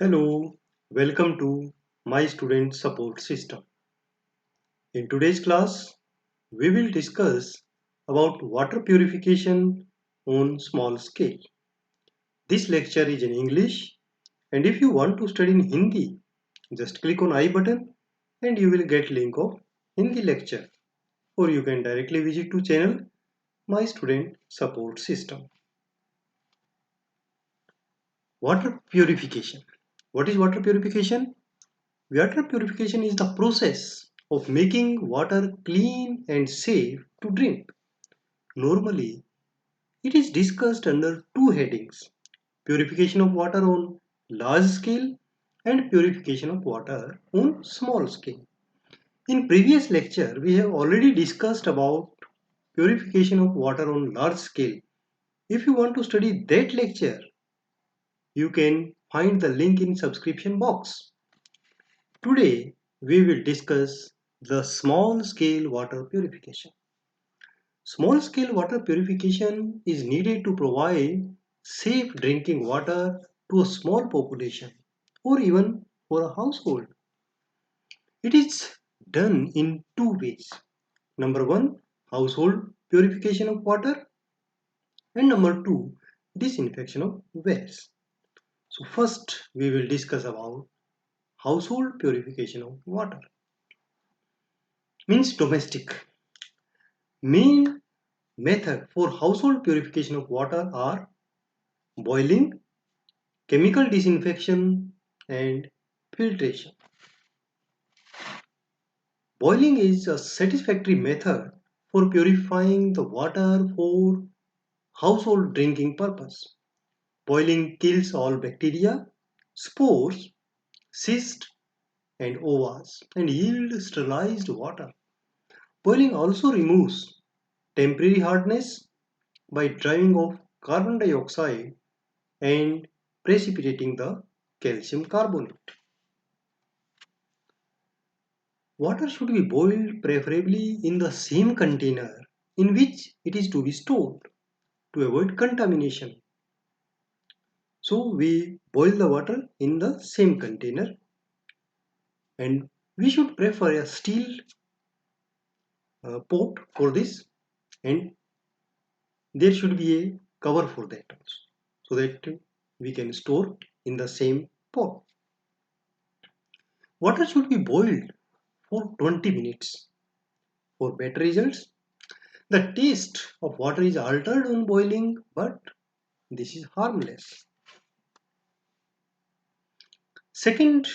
Hello, welcome to my student support system. In today's class, we will discuss about water purification on small scale. This lecture is in English, and if you want to study in Hindi, just click on I button and you will get link of Hindi lecture, or you can directly visit to channel my student support system. Water purification. What is water purification? Water purification is the process of making water clean and safe to drink. Normally, it is discussed under two headings: purification of water on large scale and purification of water on small scale. In previous lecture, we have already discussed about purification of water on large scale. If you want to study that lecture, you can find the link in subscription box. Today, we will discuss the small scale water purification. Small scale water purification is needed to provide safe drinking water to a small population or even for a household. It is done in two ways. Number one, household purification of water, and number two, disinfection of wells. So first we will discuss about household purification of water. Means domestic. Main method for household purification of water are boiling, chemical disinfection, and filtration. Boiling is a satisfactory method for purifying the water for household drinking purpose. Boiling kills all bacteria, spores, cysts, and ovas and yield sterilized water. Boiling also removes temporary hardness by driving off carbon dioxide and precipitating the calcium carbonate. Water should be boiled preferably in the same container in which it is to be stored to avoid contamination. So we boil the water in the same container, and we should prefer a steel pot for this, and there should be a cover for that also, so that we can store in the same pot. Water should be boiled for 20 minutes for better results. The taste of water is altered on boiling, but this is harmless. Second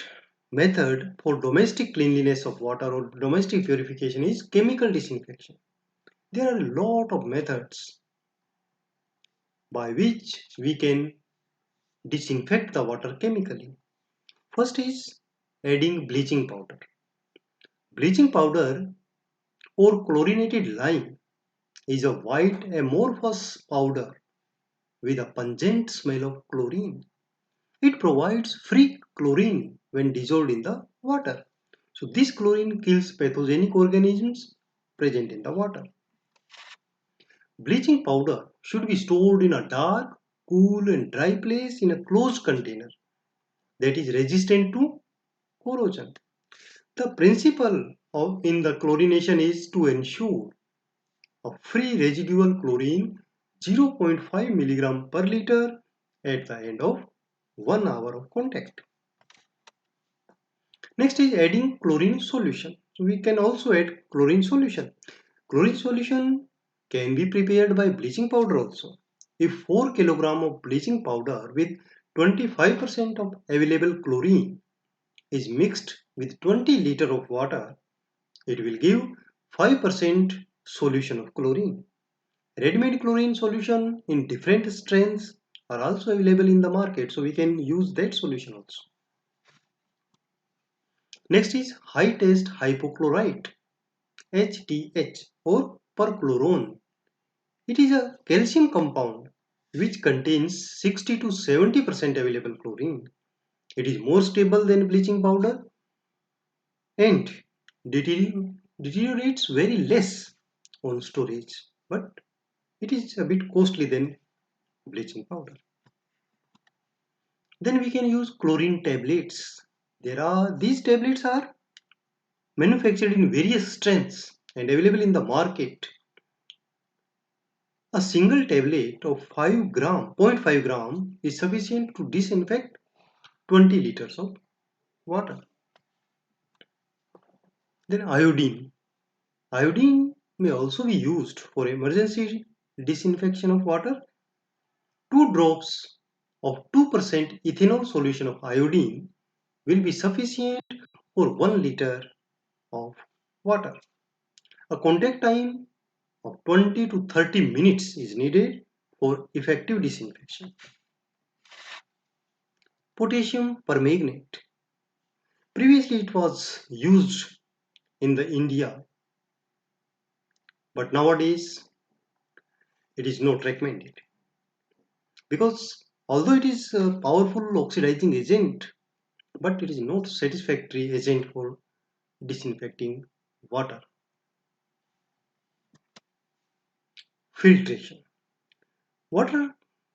method for domestic cleanliness of water or domestic purification is chemical disinfection. There are a lot of methods by which we can disinfect the water chemically. First is adding bleaching powder. Bleaching powder or chlorinated lime is a white amorphous powder with a pungent smell of chlorine. It provides free chlorine when dissolved in the water. So this chlorine kills pathogenic organisms present in the water. Bleaching powder should be stored in a dark, cool and dry place in a closed container that is resistant to corrosion. The principle in the chlorination is to ensure a free residual chlorine 0.5 milligram per liter at the end of 1 hour of contact. Next is adding chlorine solution. So we can also add chlorine solution. Chlorine solution can be prepared by bleaching powder also. If 4 kg of bleaching powder with 25% of available chlorine is mixed with 20 liter of water, it will give 5% solution of chlorine. Ready-made chlorine solution in different strengths are also available in the market, so we can use that solution also. Next is high test hypochlorite, HTH, or perchlorone. It is a calcium compound which contains 60 to 70% available chlorine. It is more stable than bleaching powder and deteriorates very less on storage, but it is a bit costly than bleaching powder. Then we can use chlorine tablets. These tablets are manufactured in various strengths and available in the market. A single tablet of 0.5 gram is sufficient to disinfect 20 liters of water. Then iodine. Iodine may also be used for emergency disinfection of water. 2 drops of 2% ethanol solution of iodine will be sufficient for 1 liter of water. A contact time of 20 to 30 minutes is needed for effective disinfection. Potassium permanganate. Previously it was used in the India, but nowadays it is not recommended because although it is a powerful oxidizing agent, but it is not satisfactory agent for disinfecting water. Filtration. Water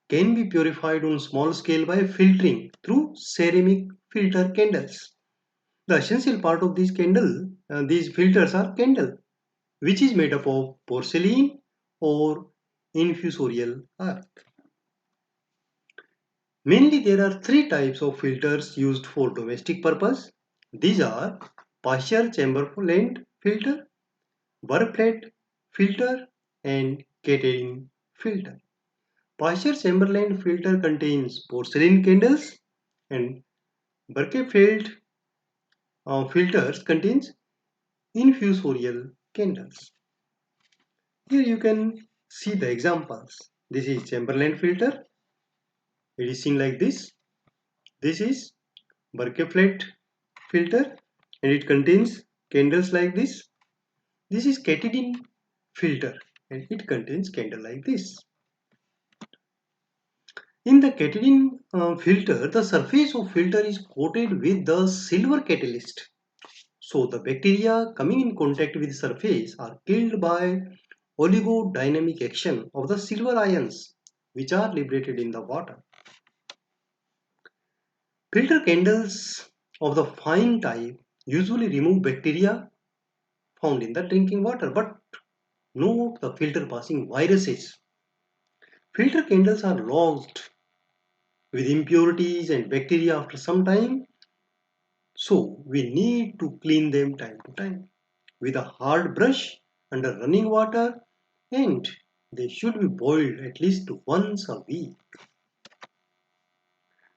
can be purified on small scale by filtering through ceramic filter candles. The essential part of these filters are candle, which is made up of porcelain or infusorial earth. Mainly there are three types of filters used for domestic purpose. These are Pasteur Chamberlain filter, Burr-Flat filter and Catherine filter. Pasteur Chamberlain filter contains porcelain candles and Birkenfeld filters contains infusorial candles. Here you can see the examples. This is Chamberlain filter. It is seen like this. This is Birkenfeld filter and it contains candles like this. This is Catherine filter and it contains candle like this. In the Catherine filter, the surface of filter is coated with the silver catalyst. So the bacteria coming in contact with surface are killed by oligodynamic action of the silver ions which are liberated in the water. Filter candles of the fine type usually remove bacteria found in the drinking water, but not the filter passing viruses. Filter candles are lodged with impurities and bacteria after some time, so we need to clean them time to time with a hard brush under running water, and they should be boiled at least once a week.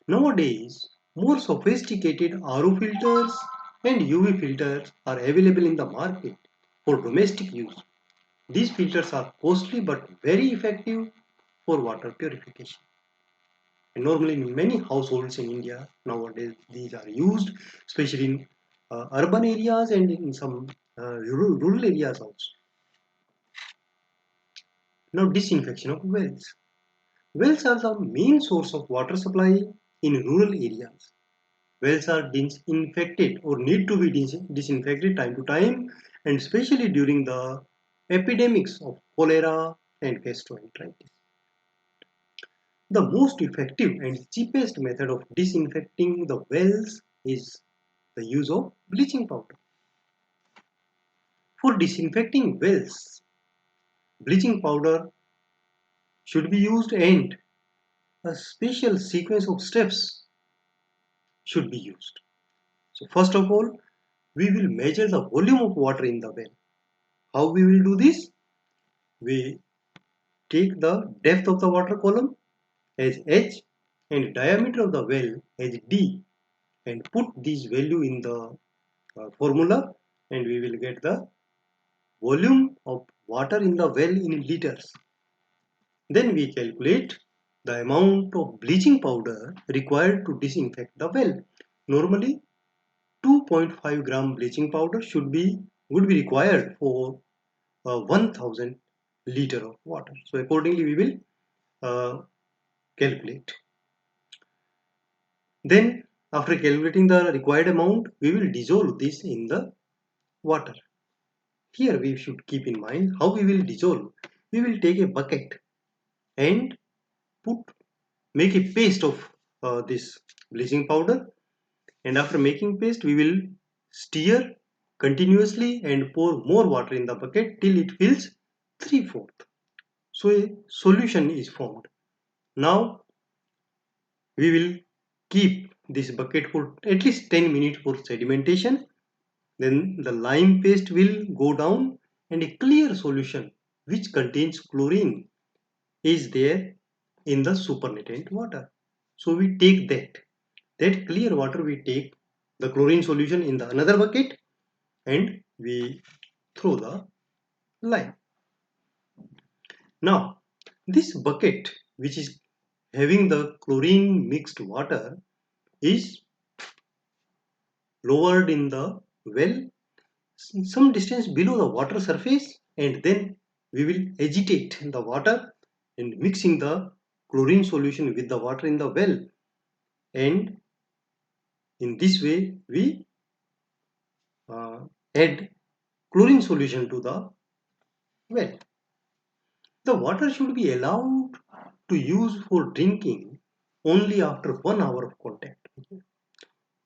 Nowadays, more sophisticated RO filters and UV filters are available in the market for domestic use. These filters are costly but very effective for water purification. And normally in many households in India nowadays these are used, especially in urban areas and in some rural areas also. Now disinfection of wells. Wells are the main source of water supply in rural areas. Wells are disinfected or need to be disinfected time to time, and especially during the epidemics of cholera and gastroenteritis. The most effective and cheapest method of disinfecting the wells is the use of bleaching powder. For disinfecting wells, bleaching powder should be used and a special sequence of steps should be used. So first of all, we will measure the volume of water in the well. How we will do this? We take the depth of the water column as h and diameter of the well as d and put this value in the formula, and we will get the volume of water in the well in liters. Then we calculate the amount of bleaching powder required to disinfect the well. Normally 2.5 gram bleaching powder would be required for 1000 liter of water. So accordingly we will calculate. Then after calculating the required amount, we will dissolve this in the water. Here we should keep in mind how we will dissolve. We will take a bucket and put make a paste of this bleaching powder, and after making paste we will stir continuously and pour more water in the bucket till it fills 3/4. So a solution is formed. Now we will keep this bucket for at least 10 minutes for sedimentation. Then the lime paste will go down and a clear solution which contains chlorine is there in the supernatant water. So we take that clear water, we take the chlorine solution in the another bucket and we throw the lime. Now this bucket which is having the chlorine mixed water is lowered in the well some distance below the water surface, and then we will agitate the water and mixing the chlorine solution with the water in the well, and in this way we uh, add chlorine solution to the well. The water should be allowed to use for drinking only after 1 hour of contact,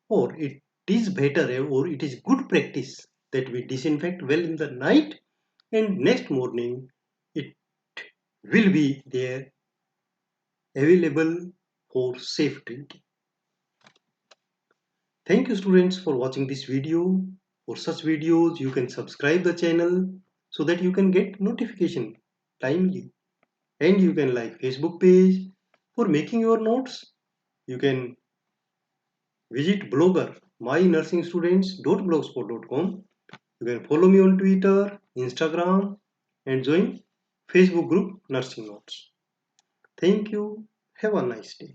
or it is better or it is good practice that we disinfect well in the night and next morning it will be there available for safe drinking. Thank you students for watching this video. For such videos you can subscribe the channel so that you can get notification timely, and you can like Facebook page. For making your notes you can visit blogger mynursingstudents.blogspot.com. You can follow me on Twitter, Instagram, and join Facebook group Nursing Notes. Thank you. Have a nice day.